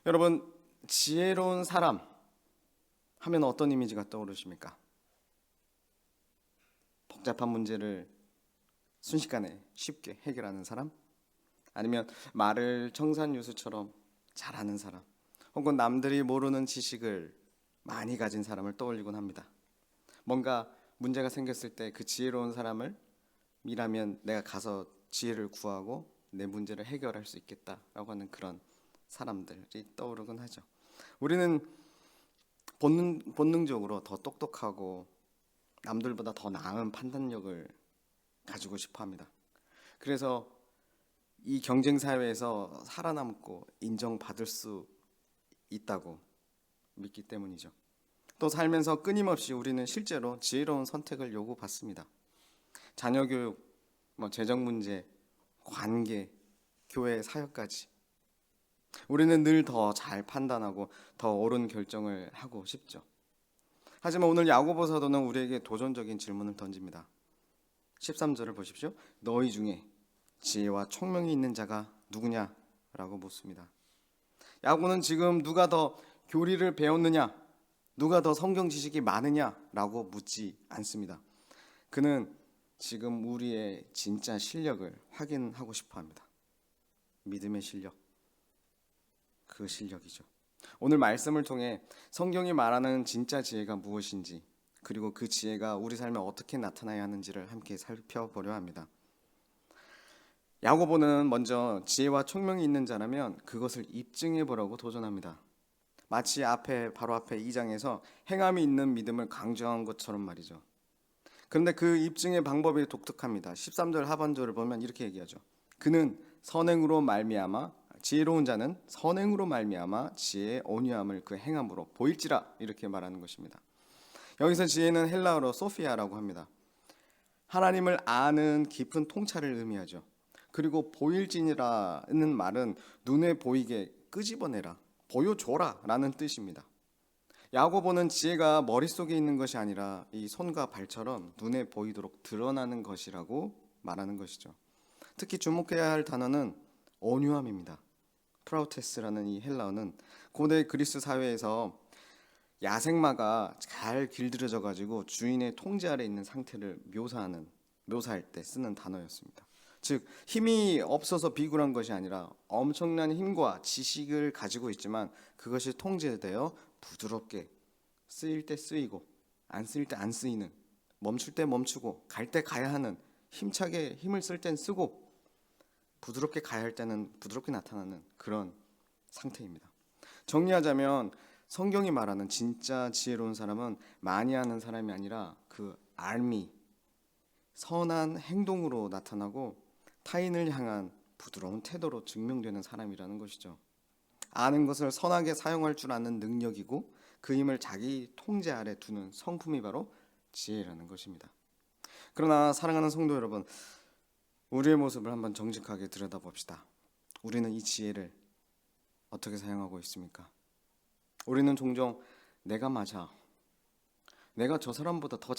여러분, 지혜로운 사람 하면 어떤 이미지가 떠오르십니까? 복잡한 문제를 순식간에 쉽게 해결하는 사람? 아니면 말을 청산유수처럼 잘하는 사람? 혹은 남들이 모르는 지식을 많이 가진 사람을 떠올리곤 합니다. 뭔가 문제가 생겼을 때 그 지혜로운 사람을 미라면 내가 가서 지혜를 구하고 내 문제를 해결할 수 있겠다라고 하는 그런 사람들이 떠오르곤 하죠. 우리는 본능적으로 더 똑똑하고 남들보다 더 나은 판단력을 가지고 싶어 합니다. 그래서 이 경쟁 사회에서 살아남고 인정받을 수 있다고 믿기 때문이죠. 또 살면서 끊임없이 우리는 실제로 지혜로운 선택을 요구받습니다. 자녀 교육, 재정 문제, 관계, 교회 사역까지 우리는 늘 더 잘 판단하고 더 옳은 결정을 하고 싶죠. 하지만 오늘 야고보 사도는 우리에게 도전적인 질문을 던집니다. 13절을 보십시오. 너희 중에 지혜와 총명이 있는 자가 누구냐? 라고 묻습니다. 야고보는 지금 누가 더 교리를 배웠느냐? 누가 더 성경 지식이 많으냐? 라고 묻지 않습니다. 그는 지금 우리의 진짜 실력을 확인하고 싶어 합니다. 믿음의 실력, 그 실력이죠. 오늘 말씀을 통해 성경이 말하는 진짜 지혜가 무엇인지, 그리고 그 지혜가 우리 삶에 어떻게 나타나야 하는지를 함께 살펴보려 합니다. 야고보는 먼저 지혜와 총명이 있는 자라면 그것을 입증해 보라고 도전합니다. 마치 바로 앞에 2장에서 행함이 있는 믿음을 강조한 것처럼 말이죠. 그런데 그 입증의 방법이 독특합니다. 13절 하반절을 보면 이렇게 얘기하죠. 그는 선행으로 말미암아, 지혜로운 자는 선행으로 말미암아 지혜의 온유함을 그 행함으로 보일지라, 이렇게 말하는 것입니다. 여기서 지혜는 헬라어로 소피아라고 합니다. 하나님을 아는 깊은 통찰을 의미하죠. 그리고 보일지라는 말은 눈에 보이게 끄집어내라, 보여줘라 라는 뜻입니다. 야고보는 지혜가 머릿속에 있는 것이 아니라 이 손과 발처럼 눈에 보이도록 드러나는 것이라고 말하는 것이죠. 특히 주목해야 할 단어는 온유함입니다. 프라우테스라는 이 헬라어는 고대 그리스 사회에서 야생마가 잘 길들여져 가지고 주인의 통제 아래 있는 상태를 묘사할 때 쓰는 단어였습니다. 즉 힘이 없어서 비굴한 것이 아니라 엄청난 힘과 지식을 가지고 있지만 그것이 통제되어 부드럽게 쓰일 때 쓰이고 안 쓰일 때 안 쓰이는, 멈출 때 멈추고 갈 때 가야 하는, 힘차게 힘을 쓸 땐 쓰고 부드럽게 가야 할 때는 부드럽게 나타나는 그런 상태입니다. 정리하자면 성경이 말하는 진짜 지혜로운 사람은 많이 하는 사람이 아니라 그 알미, 선한 행동으로 나타나고 타인을 향한 부드러운 태도로 증명되는 사람이라는 것이죠. 아는 것을 선하게 사용할 줄 아는 능력이고 그 힘을 자기 통제 아래 두는 성품이 바로 지혜라는 것입니다. 그러나 사랑하는 성도 여러분, 우리의 모습을 한번 정직하게 들여다봅시다. 우리는 이 지혜를 어떻게 사용하고 있습니까? 우리는 종종 내가 맞아, 내가 저 사람보다 더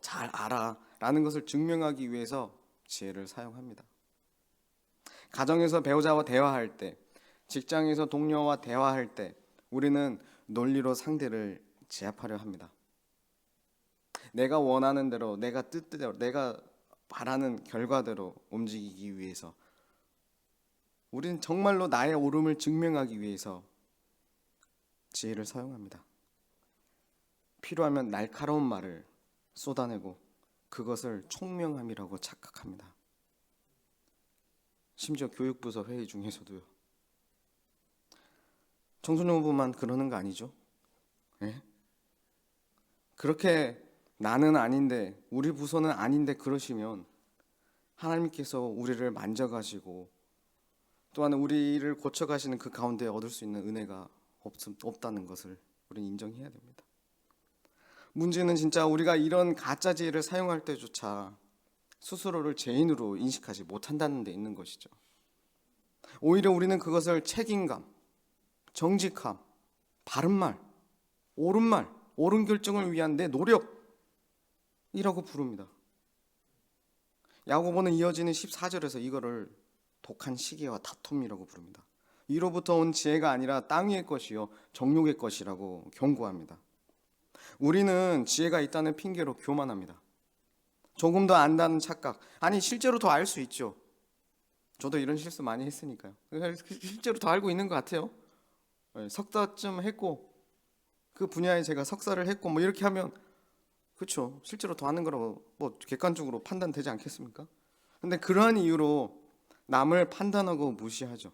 잘 알아 라는 것을 증명하기 위해서 지혜를 사용합니다. 가정에서 배우자와 대화할 때, 직장에서 동료와 대화할 때 우리는 논리로 상대를 제압하려 합니다. 내가 원하는 대로, 내가 뜻대로, 내가 바라는 결과대로 움직이기 위해서, 우리는 정말로 나의 옳음을 증명하기 위해서 지혜를 사용합니다. 필요하면 날카로운 말을 쏟아내고 그것을 총명함이라고 착각합니다. 심지어 교육부서 회의 중에서도요. 청소년부만 그러는 거 아니죠? 네? 그렇게 나는 아닌데, 우리 부서는 아닌데 그러시면 하나님께서 우리를 만져가시고 또한 우리를 고쳐가시는 그 가운데 얻을 수 있는 은혜가 없다는 것을 우리는 인정해야 됩니다. 문제는 진짜 우리가 이런 가짜 지혜를 사용할 때조차 스스로를 죄인으로 인식하지 못한다는 데 있는 것이죠. 오히려 우리는 그것을 책임감, 정직함, 바른말, 옳은 결정을 위한 내 노력이라고 부릅니다. 야고보는 이어지는 14절에서 이거를 독한 시기와 다툼이라고 부릅니다. 위로부터 온 지혜가 아니라 땅 위의 것이요 정욕의 것이라고 경고합니다. 우리는 지혜가 있다는 핑계로 교만합니다. 조금 더 안다는 착각. 아니 실제로 더 알 수 있죠. 저도 이런 실수 많이 했으니까요. 실제로 더 알고 있는 것 같아요. 석사쯤 했고 그 분야에 제가 석사를 했고 뭐 이렇게 하면 그렇죠. 실제로 더 아는 거라고 뭐 객관적으로 판단되지 않겠습니까? 근데 그러한 이유로 남을 판단하고 무시하죠.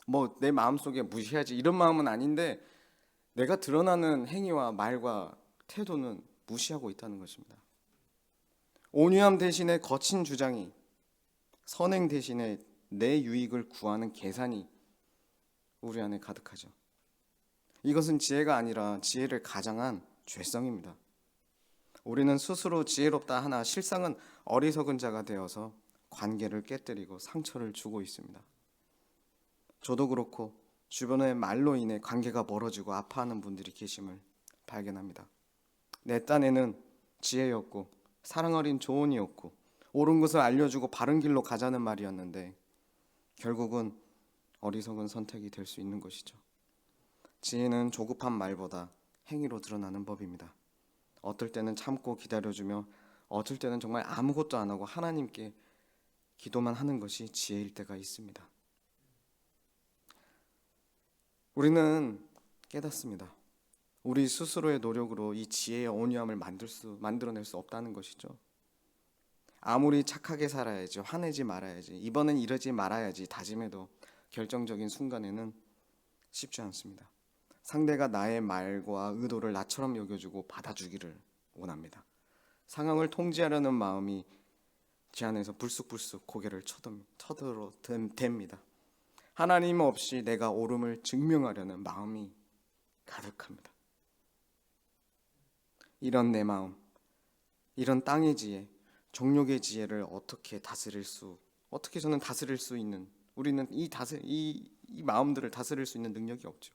뭐 내 마음속에 무시하지 이런 마음은 아닌데 내가 드러나는 행위와 말과 태도는 무시하고 있다는 것입니다. 온유함 대신에 거친 주장이, 선행 대신에 내 유익을 구하는 계산이 우리 안에 가득하죠. 이것은 지혜가 아니라 지혜를 가장한 죄성입니다. 우리는 스스로 지혜롭다 하나 실상은 어리석은 자가 되어서 관계를 깨뜨리고 상처를 주고 있습니다. 저도 그렇고 주변의 말로 인해 관계가 멀어지고 아파하는 분들이 계심을 발견합니다. 내 딴에는 지혜였고 사랑 어린 조언이었고 옳은 것을 알려주고 바른 길로 가자는 말이었는데 결국은 어리석은 선택이 될 수 있는 것이죠. 지혜는 조급한 말보다 행위로 드러나는 법입니다. 어떨 때는 참고 기다려주며 어떨 때는 정말 아무것도 안 하고 하나님께 기도만 하는 것이 지혜일 때가 있습니다. 우리는 깨닫습니다. 우리 스스로의 노력으로 이 지혜의 온유함을 만들어낼 수 없다는 것이죠. 아무리 착하게 살아야지, 화내지 말아야지, 이번엔 이러지 말아야지 다짐해도 결정적인 순간에는 쉽지 않습니다. 상대가 나의 말과 의도를 나처럼 여겨주고 받아주기를 원합니다. 상황을 통제하려는 마음이 제 안에서 불쑥불쑥 고개를 쳐들어댑니다. 하나님 없이 내가 옳음을 증명하려는 마음이 가득합니다. 이런 내 마음, 이런 땅의 지혜, 정욕의 지혜를 어떻게 저는 다스릴 수 있는, 우리는 이 마음들을 다스릴 수 있는 능력이 없죠.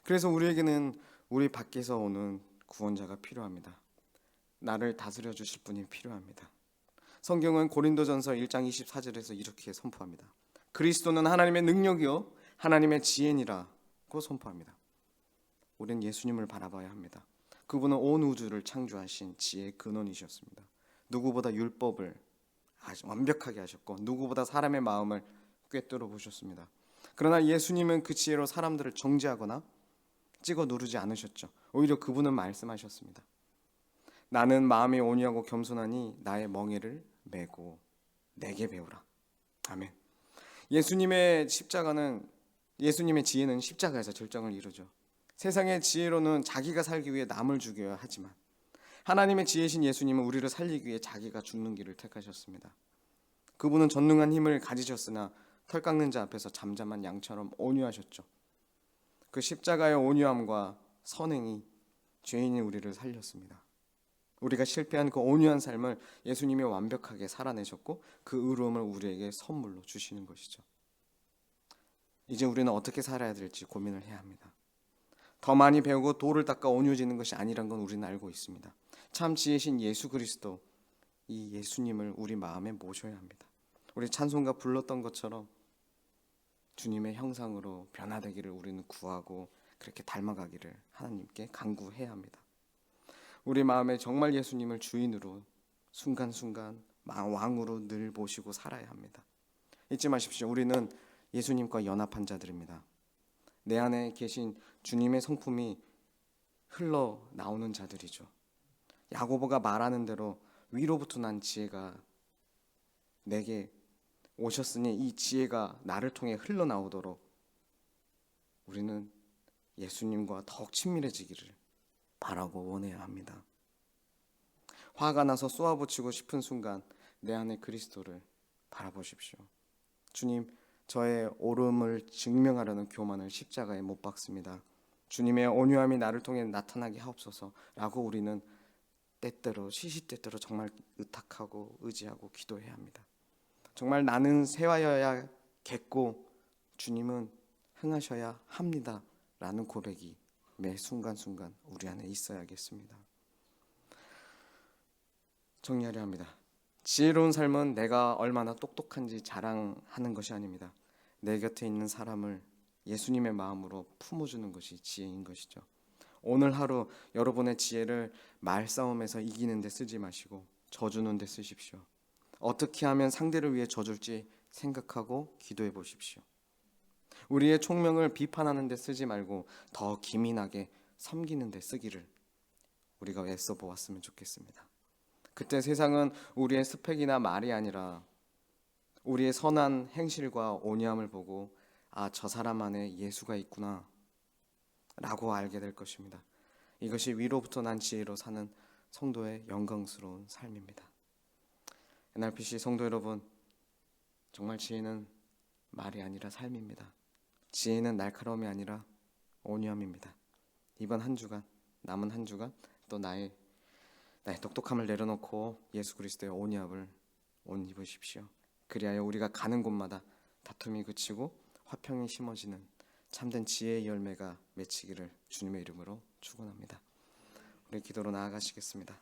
그래서 우리에게는 우리 밖에서 오는 구원자가 필요합니다. 나를 다스려 주실 분이 필요합니다. 성경은 고린도전서 1장 24절에서 이렇게 선포합니다. 그리스도는 하나님의 능력이요 하나님의 지혜니라고 선포합니다. 우리는 예수님을 바라봐야 합니다. 그분은 온 우주를 창조하신 지혜의 근원이셨습니다. 누구보다 율법을 아주 완벽하게 하셨고 누구보다 사람의 마음을 꿰뚫어 보셨습니다. 그러나 예수님은 그 지혜로 사람들을 정죄하거나 찍어 누르지 않으셨죠. 오히려 그분은 말씀하셨습니다. 나는 마음이 온유하고 겸손하니 나의 멍에를 메고 내게 배우라. 아멘. 예수님의 지혜는 십자가에서 절정을 이루죠. 세상의 지혜로는 자기가 살기 위해 남을 죽여야 하지만 하나님의 지혜신 예수님은 우리를 살리기 위해 자기가 죽는 길을 택하셨습니다. 그분은 전능한 힘을 가지셨으나 털 깎는 자 앞에서 잠잠한 양처럼 온유하셨죠. 그 십자가의 온유함과 선행이 죄인인 우리를 살렸습니다. 우리가 실패한 그 온유한 삶을 예수님이 완벽하게 살아내셨고 그 의로움을 우리에게 선물로 주시는 것이죠. 이제 우리는 어떻게 살아야 될지 고민을 해야 합니다. 더 많이 배우고 돌을 닦아 온유해지는 것이 아니란 건 우리는 알고 있습니다. 참 지혜신 예수 그리스도, 이 예수님을 우리 마음에 모셔야 합니다. 우리 찬송가 불렀던 것처럼 주님의 형상으로 변화되기를 우리는 구하고 그렇게 닮아가기를 하나님께 간구해야 합니다. 우리 마음에 정말 예수님을 주인으로 순간순간 왕으로 늘 모시고 살아야 합니다. 잊지 마십시오. 우리는 예수님과 연합한 자들입니다. 내 안에 계신 주님의 성품이 흘러나오는 자들이죠. 야고보가 말하는 대로 위로부터 난 지혜가 내게 오셨으니 이 지혜가 나를 통해 흘러나오도록 우리는 예수님과 더욱 친밀해지기를 바라고 원해야 합니다. 화가 나서 쏘아붙이고 싶은 순간 내 안에 그리스도를 바라보십시오. 주님, 저의 옳음을 증명하려는 교만을 십자가에 못 박습니다. 주님의 온유함이 나를 통해 나타나게 하옵소서라고 우리는 때때로 시시때때로 정말 의탁하고 의지하고 기도해야 합니다. 정말 나는 새하여야겠고 주님은 흥하셔야 합니다 라는 고백이 매 순간순간 우리 안에 있어야겠습니다. 정리하려 합니다. 지혜로운 삶은 내가 얼마나 똑똑한지 자랑하는 것이 아닙니다. 내 곁에 있는 사람을 예수님의 마음으로 품어주는 것이 지혜인 것이죠. 오늘 하루 여러분의 지혜를 말싸움에서 이기는 데 쓰지 마시고 져주는 데 쓰십시오. 어떻게 하면 상대를 위해 져줄지 생각하고 기도해 보십시오. 우리의 총명을 비판하는 데 쓰지 말고 더 기민하게 섬기는 데 쓰기를 우리가 애써 보았으면 좋겠습니다. 그때 세상은 우리의 스펙이나 말이 아니라 우리의 선한 행실과 온유함을 보고 아, 저 사람 안에 예수가 있구나 라고 알게 될 것입니다. 이것이 위로부터 난 지혜로 사는 성도의 영광스러운 삶입니다. NRPC 성도 여러분, 정말 지혜는 말이 아니라 삶입니다. 지혜는 날카로움이 아니라 온유함입니다. 이번 한 주간, 남은 한 주간 또 나의 똑똑함을 내려놓고 예수 그리스도의 온유함을 옷 입으십시오. 그리하여 우리가 가는 곳마다 다툼이 그치고 화평이 심어지는 참된 지혜의 열매가 맺히기를 주님의 이름으로 축원합니다. 우리 기도로 나아가시겠습니다.